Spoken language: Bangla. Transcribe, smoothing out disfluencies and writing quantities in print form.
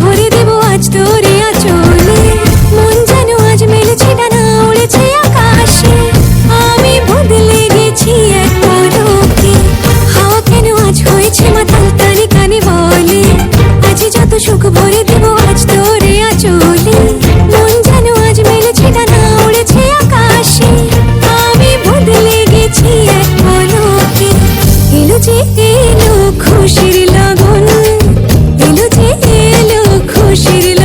ভরে দেব আজ তোরে আঁচলে। মন যেন আজ মেলেছে ডানা, উড়েছে আকাশে। আমি বদলে গেছি এক পলকে, হাওয়া কেন আজ হয়েছে মাতাল, কানে কানে বলে আজ যত সুখ ভরে দেব আজ তোরে আঁচলে। মন যেন আজ মেলেছে ডানা, উড়েছে আকাশে। আমি বদলে গেছি এক পলকে। এলো যে এলো খুশির লগন, এলো যে এলো খুশির